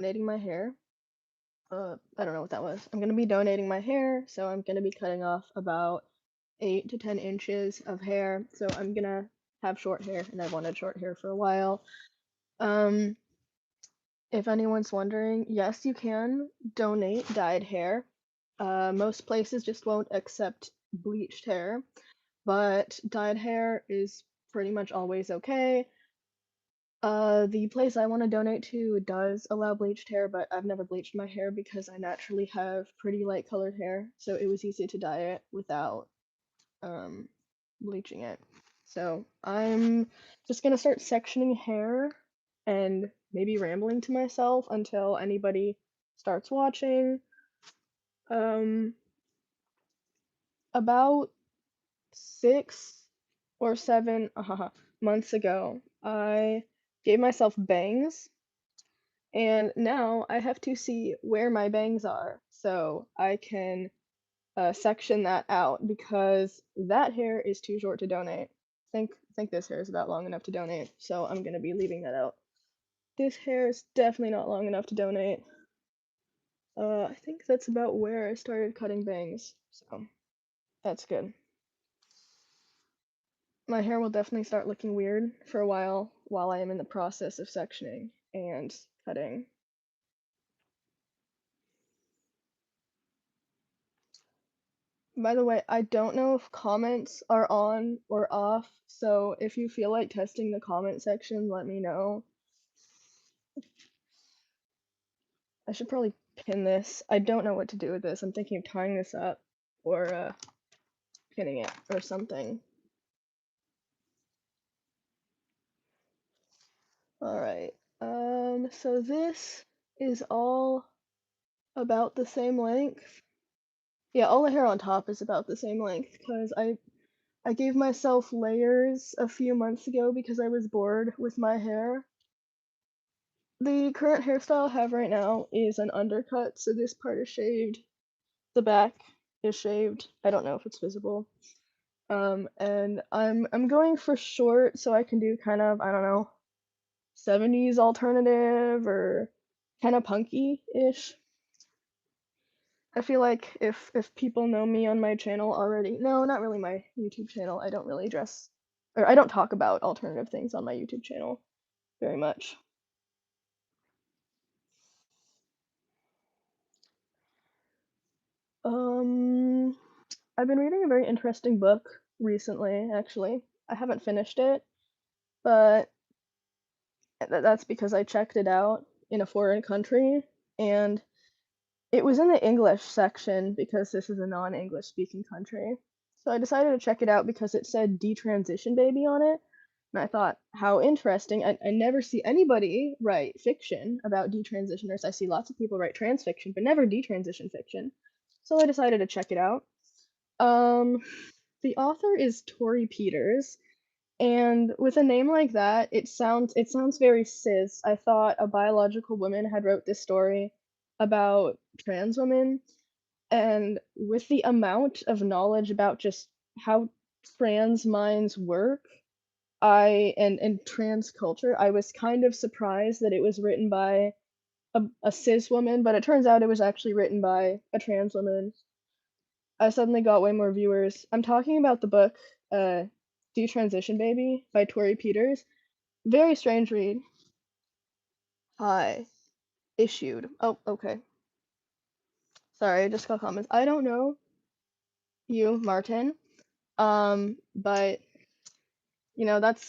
donating my hair. I don't know what that was. I'm gonna be donating my hair, so I'm gonna be cutting off about 8 to 10 inches of hair. So I'm gonna have short hair, and I've wanted short hair for a while. Um, if anyone's wondering, yes, you can donate dyed hair. Most places just won't accept bleached hair, but dyed hair is pretty much always okay. The place I want to donate to does allow bleached hair, but I've never bleached my hair because I naturally have pretty light colored hair, so it was easy to dye it without um, bleaching it. So I'm just gonna start sectioning hair and maybe rambling to myself until anybody starts watching. Um, about 6 or 7 months ago, I gave myself bangs. And now I have to see where my bangs are so I can section that out because that hair is too short to donate. I think this hair is about long enough to donate, so I'm gonna be leaving that out. This hair is definitely not long enough to donate. I think that's about where I started cutting bangs, so that's good. My hair will definitely start looking weird for a while I am in the process of sectioning and cutting. By the way, I don't know if comments are on or off, so if you feel like testing the comment section, let me know. I should probably pin this. I don't know what to do with this. I'm thinking of tying this up or pinning it or something. Alright, so this is all about the same length. Yeah, all the hair on top is about the same length because I gave myself layers a few months ago because I was bored with my hair. The current hairstyle I have right now is an undercut, so this part is shaved, the back is shaved. I don't know if it's visible. And I'm going for short so I can do kind of, I don't know, 70s alternative or kind of punky-ish. I feel like if people know me on my channel already, no, not really my YouTube channel. I don't really dress or I don't talk about alternative things on my YouTube channel very much. Um, I've been reading a very interesting book recently, actually. I haven't finished it, but that's because I checked it out in a foreign country and it was in the English section because this is a non-English speaking country. So I decided to check it out because it said detransition baby on it. And I thought, how interesting. I never see anybody write fiction about detransitioners. I see lots of people write trans fiction, but never detransition fiction. So I decided to check it out. Um, the author is Tori Peters, and with a name like that, it sounds very cis. I thought a biological woman had wrote this story about trans women, and with the amount of knowledge about just how trans minds work, and trans culture, I was kind of surprised that it was written by a cis woman, but it turns out it was actually written by a trans woman. I suddenly got way more viewers. I'm talking about the book, uh, Detransition Baby by Tori Peters. Very strange read. Hi. Issued. Oh, okay. Sorry, I just got comments. I don't know you, Martin. But that's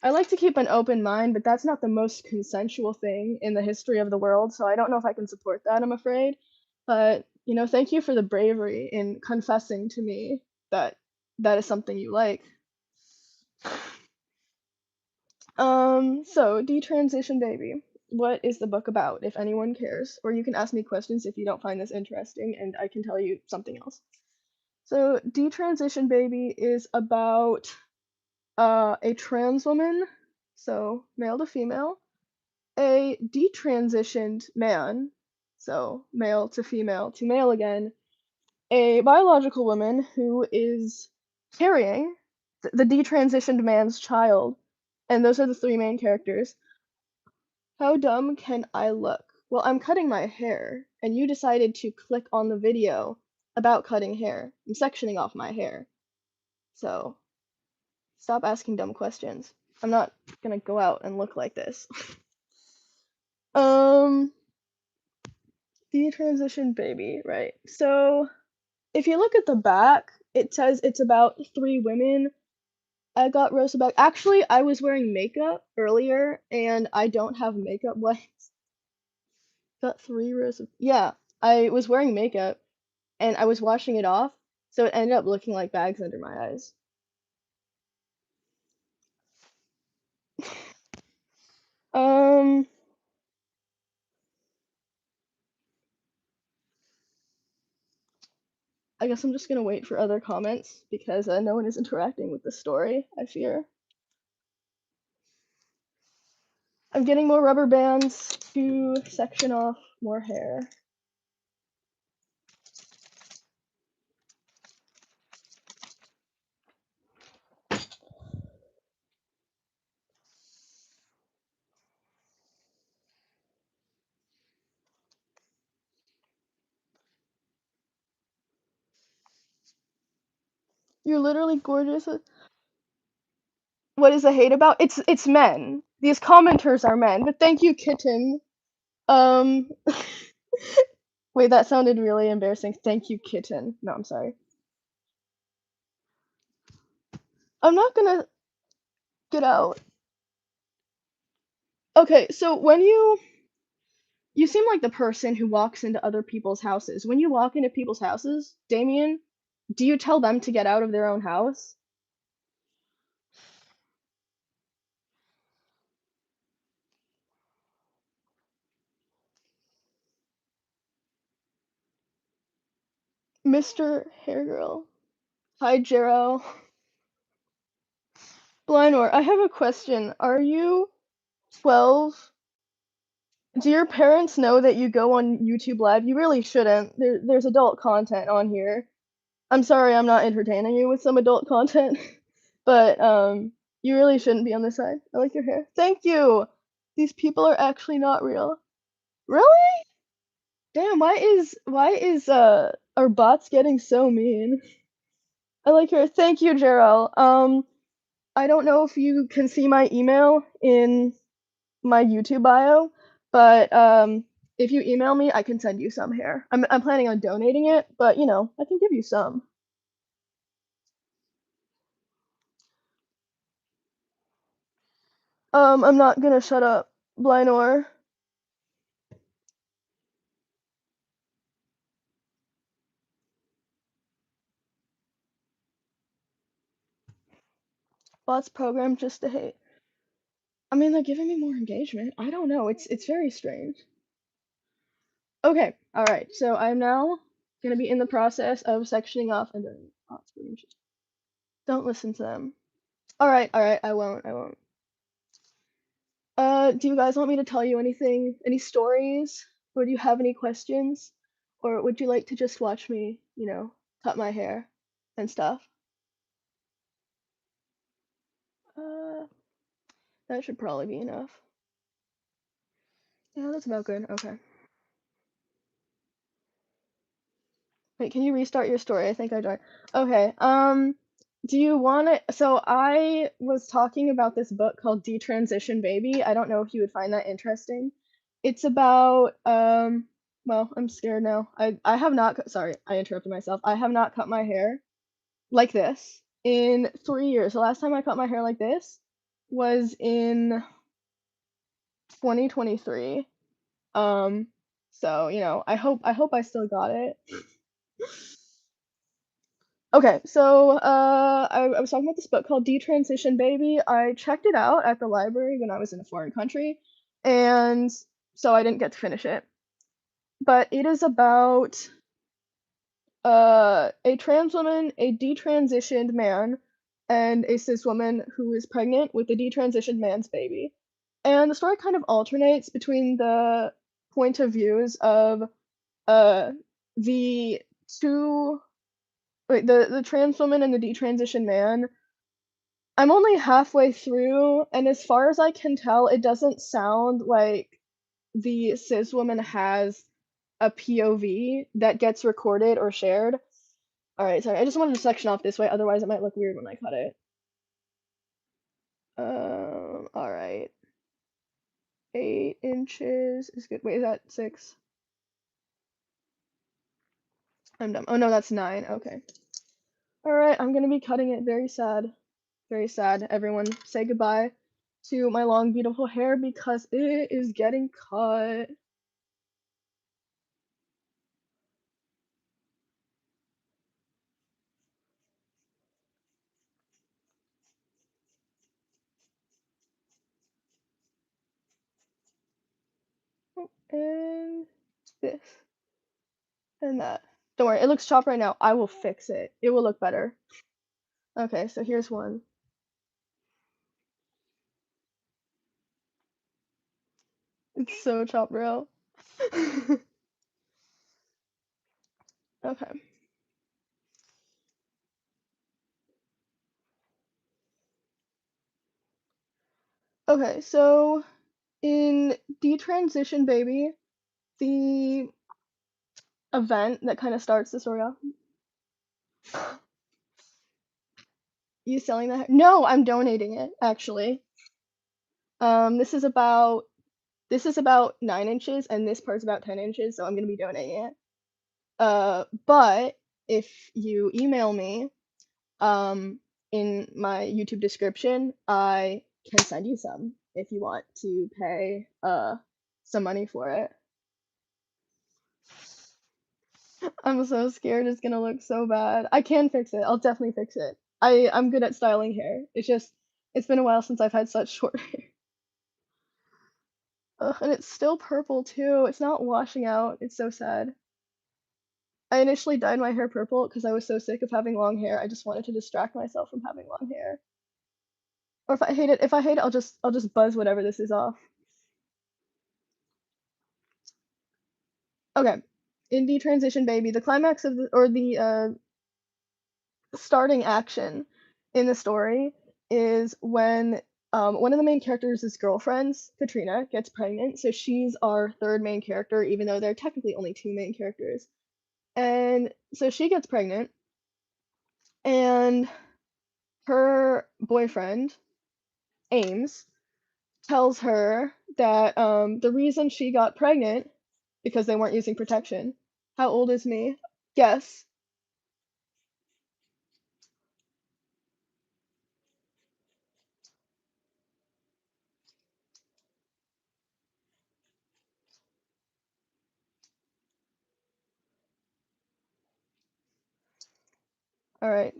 I like to keep an open mind, but that's not the most consensual thing in the history of the world, so I don't know if I can support that, I'm afraid. But, thank you for the bravery in confessing to me that that is something you like. So Detransition Baby. What is the book about, if anyone cares? Or you can ask me questions if you don't find this interesting, and I can tell you something else. So Detransition Baby is about a trans woman, so male to female, a detransitioned man, so male to male again, a biological woman who is carrying the detransitioned man's child, and those are the three main characters. How dumb can I look? Well, I'm cutting my hair, and you decided to click on the video about cutting hair. I'm sectioning off my hair. So, stop asking dumb questions. I'm not gonna go out and look like this. um, Detransition baby, right. So, if you look at the back, it says it's about 3 women. I got roasted back. Actually, I was wearing makeup earlier, and I don't have makeup. What? Got 3 rows of. Yeah, I was wearing makeup, and I was washing it off, so it ended up looking like bags under my eyes. Um, I guess I'm just gonna wait for other comments because no one is interacting with the story, I fear. I'm getting more rubber bands to section off more hair. You're literally gorgeous. What is the hate about? It's men. These commenters are men. But thank you, kitten. Um, wait, that sounded really embarrassing. Thank you, kitten. No, I'm sorry. I'm not gonna get out. Okay, so when you seem like the person who walks into other people's houses. When you walk into people's houses, Damien, do you tell them to get out of their own house? Mr. Hair Girl. Hi, Jero. Blindor, I have a question. Are you 12? Do your parents know that you go on YouTube Live? You really shouldn't. There's adult content on here. I'm sorry I'm not entertaining you with some adult content, but you really shouldn't be on this side. I like your hair. Thank you. These people are actually not real. Really? Damn, why is our bots getting so mean? I like your thank you, Jarrell. I don't know if you can see my email in my YouTube bio, but if you email me, I can send you some hair. I'm planning on donating it, but you know, I can give you some. I'm not gonna shut up, Blynor. Bots programmed just to hate. I mean, they're giving me more engagement. I don't know. It's very strange. Okay, all right. So I'm now gonna be in the process of sectioning off and then don't listen to them. All right. I won't. I won't. Do you guys want me to tell you anything? Any stories? Or do you have any questions? Or would you like to just watch me, you know, cut my hair and stuff? Uh, that should probably be enough. Yeah, that's about good. Okay. Wait, can you restart your story? I think I joined. Okay. Do you want to? So I was talking about this book called Detransition Baby. I don't know if you would find that interesting. It's about well, I'm scared now. I have not sorry, I interrupted myself. I have not cut my hair like this in 3 years. The last time I cut my hair like this was in 2023. So, you know, I hope I still got it. Okay, so I was talking about this book called Detransition Baby. I checked it out at the library when I was in a foreign country, and so I didn't get to finish it. But it is about a trans woman, a detransitioned man, and a cis woman who is pregnant with the detransitioned man's baby. And the story kind of alternates between the point of views of uh the two wait, the trans woman and the detransitioned man, I'm only halfway through, and as far as I can tell, it doesn't sound like the cis woman has a POV that gets recorded or shared. Alright, sorry, I just wanted to section off this way, otherwise it might look weird when I cut it. Alright. 8 inches is good. Wait, is that 6? I'm dumb. Oh no, that's 9. Okay. Alright, I'm gonna be cutting it. Very sad. Very sad. Everyone say goodbye to my long, beautiful hair because it is getting cut. And this. And that. Don't worry, it looks chopped right now. I will fix it. It will look better. Okay, so here's one. It's so chopped, bro. Okay. Okay, so in Detransition Baby, the event that kind of starts the story off. You selling that? No, I'm donating it, actually. This is about 9 inches, and this part's about 10 inches, so I'm gonna be donating it. But if you email me, in my YouTube description, I can send you some if you want to pay some money for it. I'm so scared it's gonna look so bad. I can fix it. I'll definitely fix it. I'm good at styling hair. It's just it's been a while since I've had such short hair. Ugh, and it's still purple too. It's not washing out. It's so sad. I initially dyed my hair purple because I was so sick of having long hair. I just wanted to distract myself from having long hair. Or if I hate it, I'll just buzz whatever this is off. Okay. In Detransition Baby, the climax of the starting action in the story is when one of the main characters' girlfriends, Katrina, gets pregnant. So she's our third main character, even though there are technically only two main characters. And so she gets pregnant, and her boyfriend, Ames, tells her that the reason she got pregnant because they weren't using protection. How old is me? Guess. All right.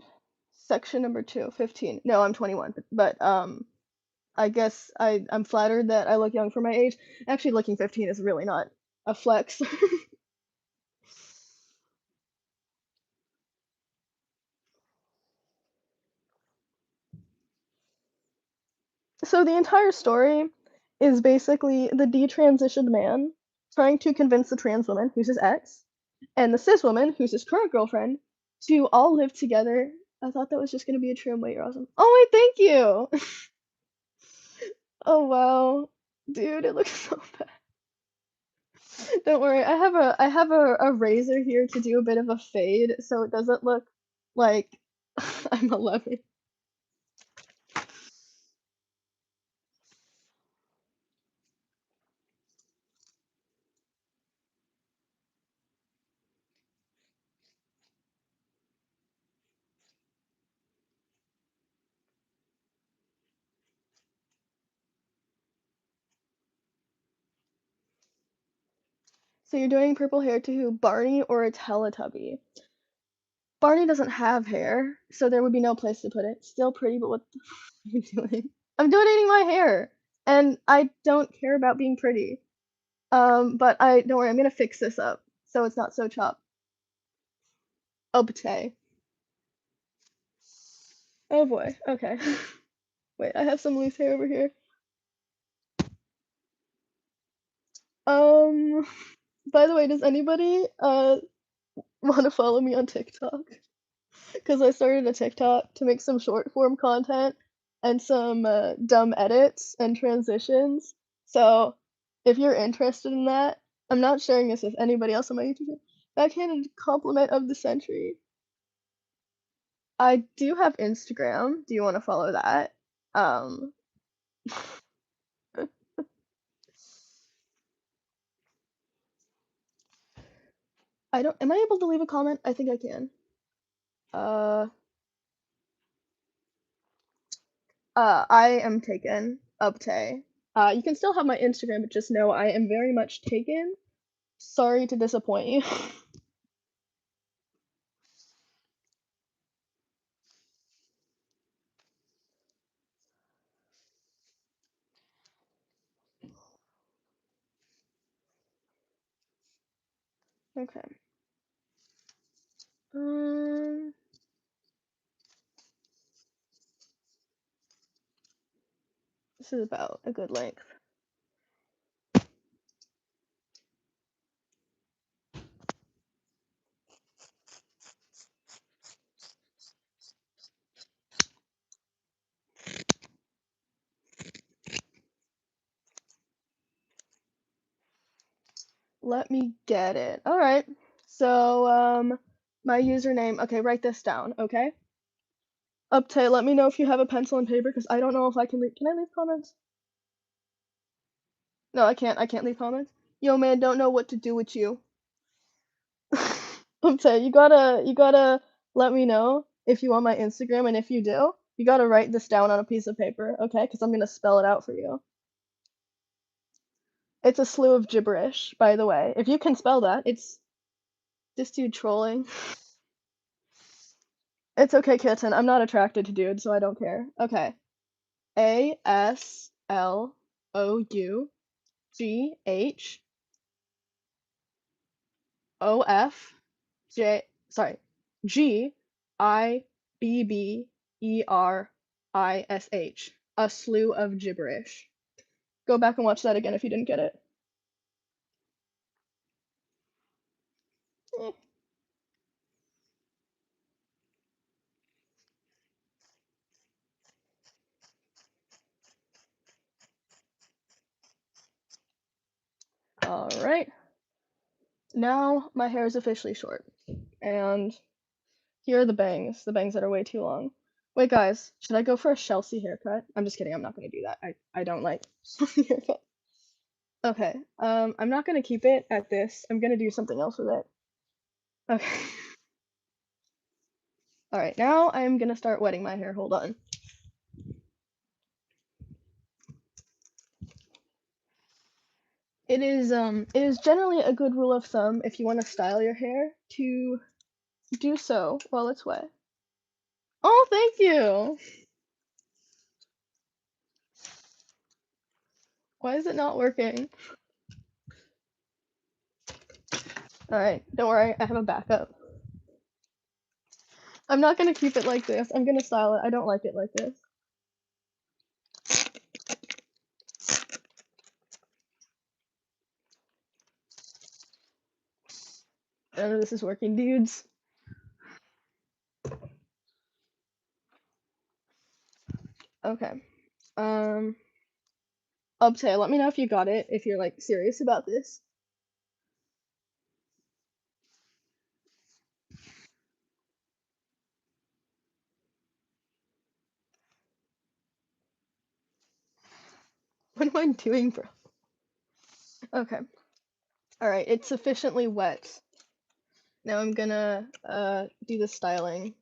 Section number 2, 15. No, I'm 21, but I guess I'm flattered that I look young for my age. Actually, looking 15 is really not a flex. So the entire story is basically the detransitioned man trying to convince the trans woman, who's his ex, and the cis woman, who's his current girlfriend, to all live together. I thought that was just gonna be a trim. Wait, you're awesome. Oh wait, thank you. Oh wow, dude, it looks so bad. Don't worry, I have a razor here to do a bit of a fade, so it doesn't look like I'm 11. So you're doing purple hair to who? Barney or a Teletubby? Barney doesn't have hair, so there would be no place to put it. Still pretty, but what the are you doing? I'm donating my hair, and I don't care about being pretty. But I don't worry, I'm gonna fix this up so it's not so chopped. Obte. Oh boy. Okay. Wait, I have some loose hair over here. Um. By the way, does anybody want to follow me on TikTok? Because I started a TikTok to make some short form content. and some dumb edits and transitions. So if you're interested in that, I'm not sharing this with anybody else on my YouTube channel. Backhanded compliment of the century. I do have Instagram. Do you want to follow that? Um, I don't. Am I able to leave a comment? I think I can. Uh, I am taken. Uptay. You can still have my Instagram, but just know I am very much taken. Sorry to disappoint you. Okay. Um, this is about a good length. Let me get it. All right. So, my username. Okay, write this down. Okay. Uptay, let me know if you have a pencil and paper, because I don't know if I can leave. Can I leave comments? No, I can't. I can't leave comments. Yo, man, don't know what to do with you. Uptay, you gotta let me know if you want my Instagram, and if you do, you gotta write this down on a piece of paper, okay? Because I'm gonna spell it out for you. It's a slew of gibberish, by the way. If you can spell that, it's this dude trolling. It's okay, kitten. I'm not attracted to dudes, so I don't care. Okay. ASLOUGHJ, sorry, GIBBERISH. A slew of gibberish. Go back and watch that again if you didn't get it. Eh. All right. Now my hair is officially short, and here are the bangs that are way too long. Wait, guys, should I go for a Chelsea haircut? I'm just kidding. I'm not gonna do that. I don't like haircut. Okay. I'm not gonna keep it at this. I'm gonna do something else with it. Okay. All right. Now I'm gonna start wetting my hair. Hold on. It is generally a good rule of thumb if you want to style your hair to do so while it's wet. Oh, thank you. Why is it not working? All right, don't worry, I have a backup. I'm not gonna keep it like this. I'm gonna style it. I don't like it like this. None of this is working, dudes. Okay. Uptay, let me know if you got it, if you're like serious about this. What am I doing, bro? Okay. All right, it's sufficiently wet. Now I'm gonna do the styling.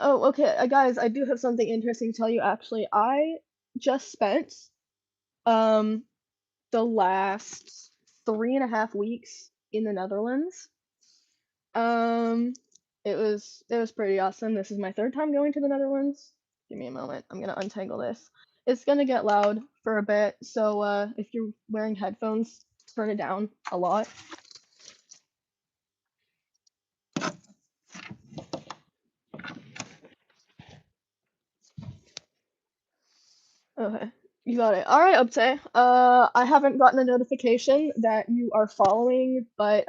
Oh, okay, guys, I do have something interesting to tell you actually. I just spent um the last 3.5 weeks in the Netherlands. Um, it was pretty awesome. This is my third time going to the Netherlands. Give me a moment. I'm gonna untangle this. It's gonna get loud for a bit, so if you're wearing headphones, turn it down a lot. Okay, you got it. All right, Uptay. I haven't gotten a notification that you are following, but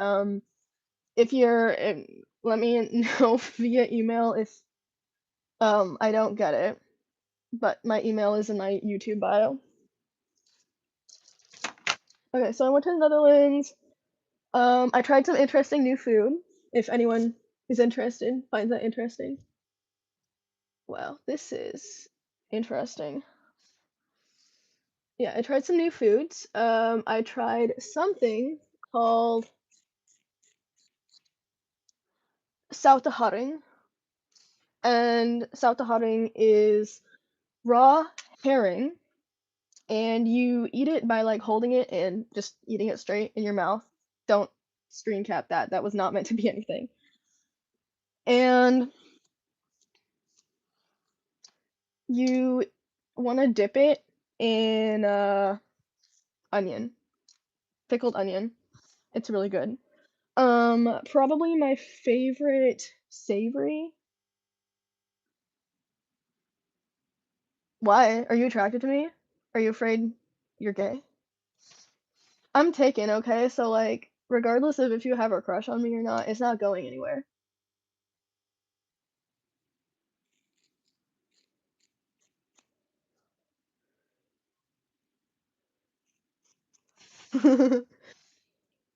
If you're, let me know via email if I don't get it. But my email is in my YouTube bio. Okay, so I went to the Netherlands. I tried some interesting new food. If anyone is interested, finds that interesting. Wow, this is interesting. Yeah, I tried some new foods. I tried something called Zoute Haring, and Zoute Haring is raw herring, and you eat it by like holding it and just eating it straight in your mouth. Don't screen cap that. That was not meant to be anything. And you want to dip it in onion, pickled onion. It's really good. Probably my favorite savory. Why? Are you attracted to me? Are you afraid you're gay? I'm taken, okay? So like, regardless of if you have a crush on me or not, it's not going anywhere.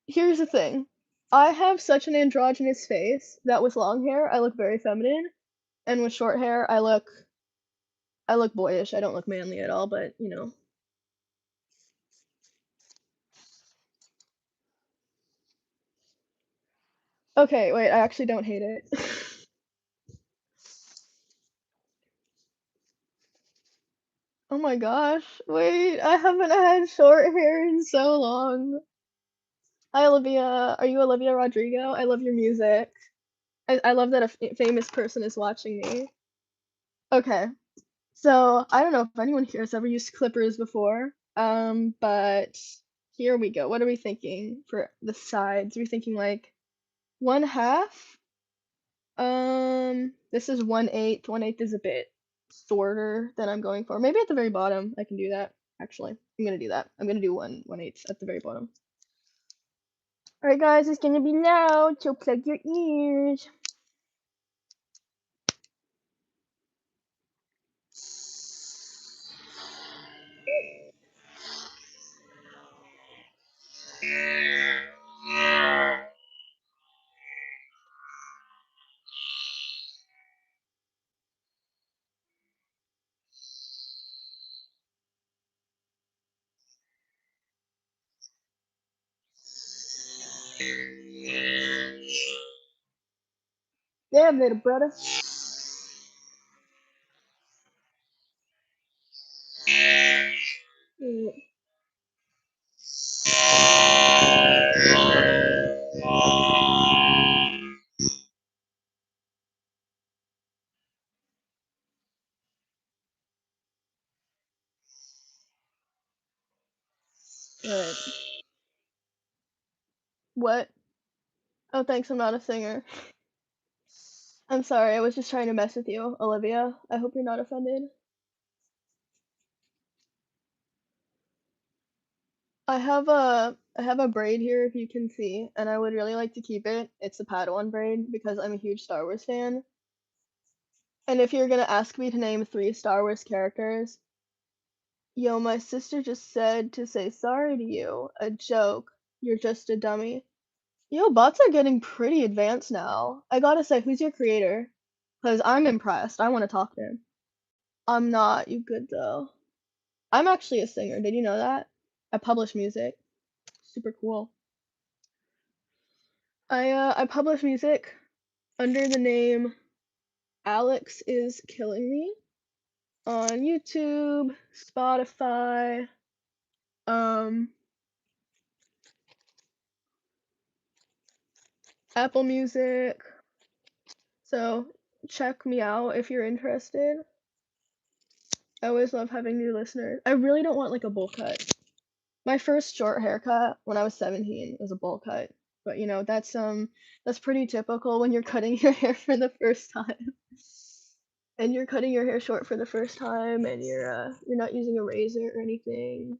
Here's the thing. I have such an androgynous face that with long hair I look very feminine, and with short hair I look boyish. I don't look manly at all, but you know. Okay, wait, I actually don't hate it. Oh my gosh, wait, I haven't had short hair in so long. Hi Olivia, are you Olivia Rodrigo? I love your music. I love that a famous person is watching me. Okay, so I don't know if anyone here has ever used clippers before, but here we go. What are we thinking for the sides? Are we thinking like 1/2? This is 1/8. 1/8 is a bit shorter than I'm going for. Maybe at the very bottom, I can do that. Actually, I'm gonna do that. I'm gonna do 1/8 at the very bottom. All right, guys, it's gonna be loud, so plug your ears. Damn, little brother. Mm, alright. What? Oh, thanks, I'm not a singer. I'm sorry, I was just trying to mess with you, Olivia. I hope you're not offended. I have a braid here if you can see, and I would really like to keep it. It's a Padawan braid because I'm a huge Star Wars fan. And if you're gonna ask me to name 3 Star Wars characters, yo, my sister just said to say sorry to you. A joke. You're just a dummy. Yo, bots are getting pretty advanced now. I gotta say, who's your creator? Because I'm impressed. I want to talk to him. I'm not. You good though? I'm actually a singer. Did you know that? I publish music. Super cool. I publish music under the name Alex is Killing Me on YouTube, Spotify, um, Apple Music. So check me out if you're interested. I always love having new listeners. I really don't want like a bowl cut. My first short haircut when I was 17 was a bowl cut. But you know, that's pretty typical when you're cutting your hair for the first time. And you're cutting your hair short for the first time and you're not using a razor or anything.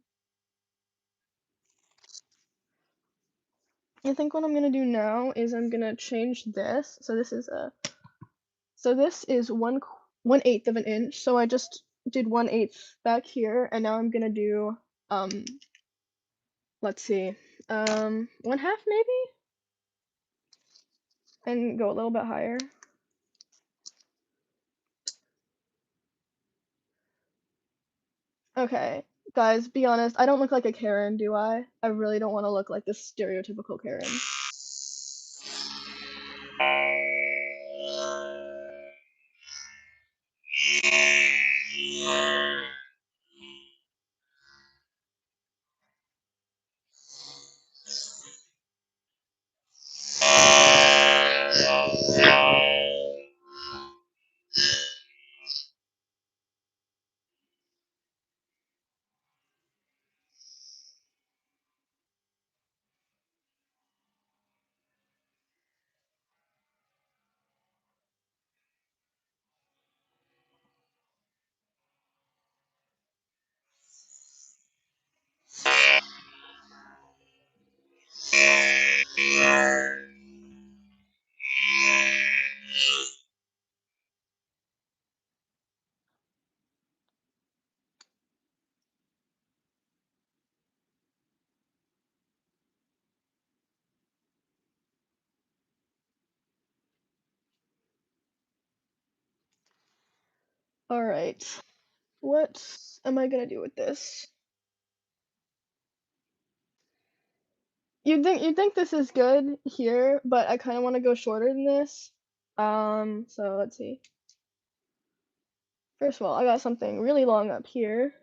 I think what I'm gonna do now is I'm gonna change this. So this is 1/8 of an inch. So I just did 1/8 back here, and now I'm gonna do um let's see, 1/2 maybe, and go a little bit higher. Okay, guys, be honest. I don't look like a Karen, do I? I really don't want to look like this stereotypical Karen. All right. What am I gonna do with this? You'd think this is good here, but I kind of want to go shorter than this. So let's see. First of all, I got something really long up here.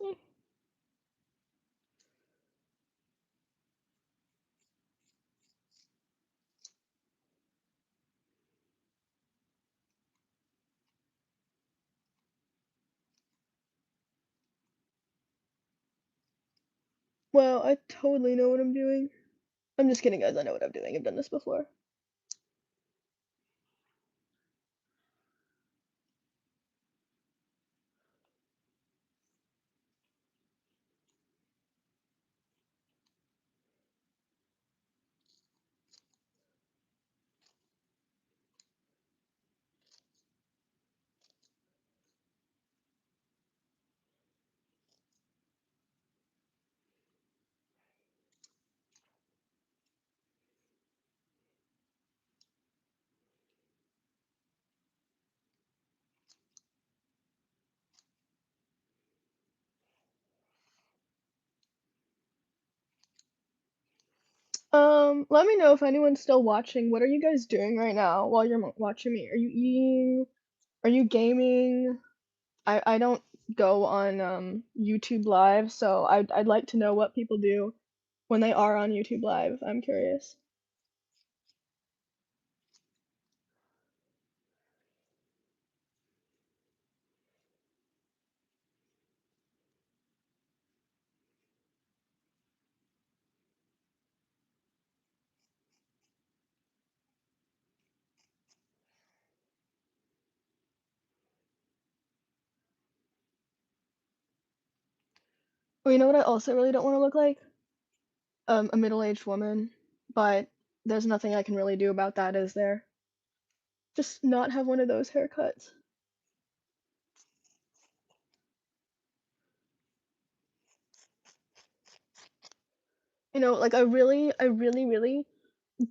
Eh, Well, I totally know what I'm doing. I'm just kidding, guys. I know what I'm doing. I've done this before. Let me know if anyone's still watching. What are you guys doing right now while you're watching me? Are you eating? Are you gaming? I don't go on YouTube Live, so I'd like to know what people do when they are on YouTube Live. I'm curious. Well, you know what I also really don't want to look like? A middle-aged woman, but there's nothing I can really do about that, is there? Just not have one of those haircuts. Like I really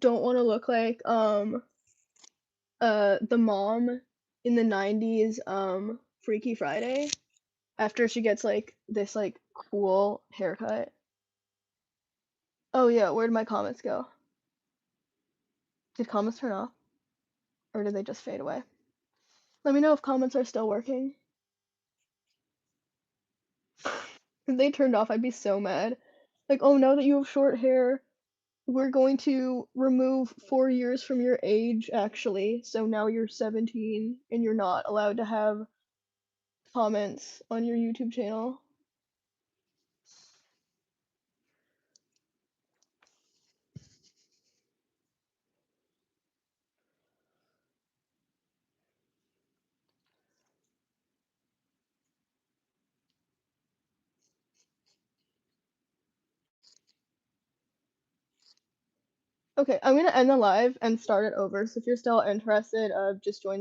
don't want to look like the mom in the 90s Freaky Friday after she gets like this like cool haircut. Oh yeah, where'd my comments go? Did comments turn off or did they just fade away? Let me know if comments are still working. If they turned off, I'd be so mad. Like, oh, now that you have short hair, we're going to remove 4 years from your age, actually. So now you're 17 and you're not allowed to have comments on your YouTube channel. Okay, I'm gonna end the live and start it over. So if you're still interested, just join the